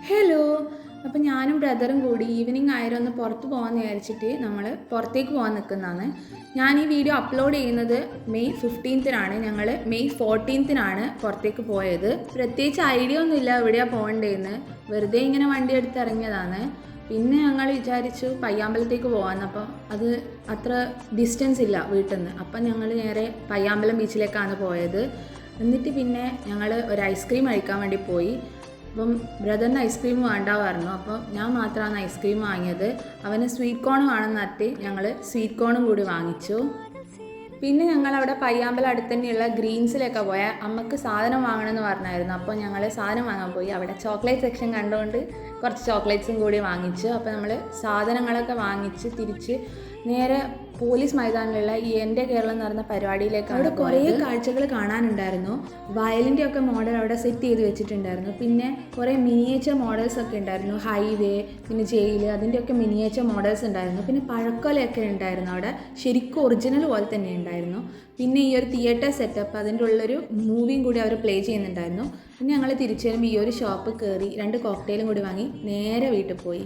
Hello. അപ്പം ഞാനും ബ്രദറും കൂടി ഈവനിങ് ആയാലും ഒന്ന് പുറത്ത് പോകാമെന്ന് വിചാരിച്ചിട്ട് നമ്മൾ പുറത്തേക്ക് പോകാൻ നിൽക്കുന്നതാണ്. ഞാൻ ഈ വീഡിയോ അപ്ലോഡ് ചെയ്യുന്നത് മെയ് 15-നാണ്. ഞങ്ങൾ മെയ് 14-നാണ് പുറത്തേക്ക് പോയത്. പ്രത്യേകിച്ച് ഐഡിയ ഒന്നുമില്ല എവിടെയാണ് പോകേണ്ടതെന്ന്. വെറുതെ ഇങ്ങനെ വണ്ടി എടുത്ത് ഇറങ്ങിയതാണ്. പിന്നെ ഞങ്ങൾ വിചാരിച്ചു പയ്യാമ്പലത്തേക്ക് പോകാമെന്ന്. അപ്പം അത് അത്ര ഡിസ്റ്റൻസ് ഇല്ല വീട്ടിൽ നിന്ന്. അപ്പം ഞങ്ങൾ നേരെ പയ്യാമ്പലം ബീച്ചിലേക്കാണ് പോയത്. എന്നിട്ട് പിന്നെ ഞങ്ങൾ ഒരു ഐസ്ക്രീം കഴിക്കാൻ വേണ്ടി പോയി. അപ്പം ബ്രദറിന് ഐസ്ക്രീം വേണ്ട പറഞ്ഞു. അപ്പോൾ ഞാൻ മാത്രമാണ് ഐസ്ക്രീം വാങ്ങിയത്. അവന് സ്വീറ്റ് കോൺ വേണമെന്ന് പറഞ്ഞിട്ട് ഞങ്ങൾ സ്വീറ്റ് കോണും കൂടി വാങ്ങിച്ചു. പിന്നെ ഞങ്ങളവിടെ പയ്യാമ്പലം അടുത്ത് തന്നെയുള്ള ഗ്രീൻസിലൊക്കെ പോയാൽ അമ്മക്ക് സാധനം വാങ്ങണമെന്ന് പറഞ്ഞായിരുന്നു. അപ്പോൾ ഞങ്ങൾ സാധനം വാങ്ങാൻ പോയി. അവിടെ ചോക്ലേറ്റ് സെക്ഷൻ കണ്ടുകൊണ്ട് കുറച്ച് ചോക്ലേറ്റ്സും കൂടി വാങ്ങിച്ചു. അപ്പോൾ നമ്മൾ സാധനങ്ങളൊക്കെ വാങ്ങിച്ച് തിരിച്ച് നേരെ പോലീസ് മൈതാനിലുള്ള ഈ എൻ്റെ കേരളം എന്ന് പറയുന്ന പരിപാടിയിലേക്കാണ്. അവിടെ കുറേ കാഴ്ചകൾ കാണാനുണ്ടായിരുന്നു. വയലിൻ്റെ ഒക്കെ മോഡൽ അവിടെ സെറ്റ് ചെയ്ത് വെച്ചിട്ടുണ്ടായിരുന്നു. പിന്നെ കുറേ മിനിയേച്ചർ മോഡൽസ് ഒക്കെ ഉണ്ടായിരുന്നു. ഹൈവേ, പിന്നെ ജയിൽ, അതിൻ്റെയൊക്കെ മിനിയേച്ചർ മോഡൽസ് ഉണ്ടായിരുന്നു. പിന്നെ പഴക്കൊലയൊക്കെ ഉണ്ടായിരുന്നു അവിടെ. ശരിക്കും ഒറിജിനൽ പോലെ തന്നെ ഉണ്ടായിരുന്നു. പിന്നെ ഈ ഒരു തിയേറ്റർ സെറ്റപ്പ്, അതിൻ്റെ ഉള്ളൊരു മൂവിയും കൂടി അവർ പ്ലേ ചെയ്യുന്നുണ്ടായിരുന്നു. പിന്നെ ഞങ്ങൾ തിരിച്ചു വരുമ്പോൾ ഈ ഒരു ഷോപ്പ് കയറി 2 കോക്ടെയിലും കൂടി വാങ്ങി നേരെ വീട്ടിൽ പോയി.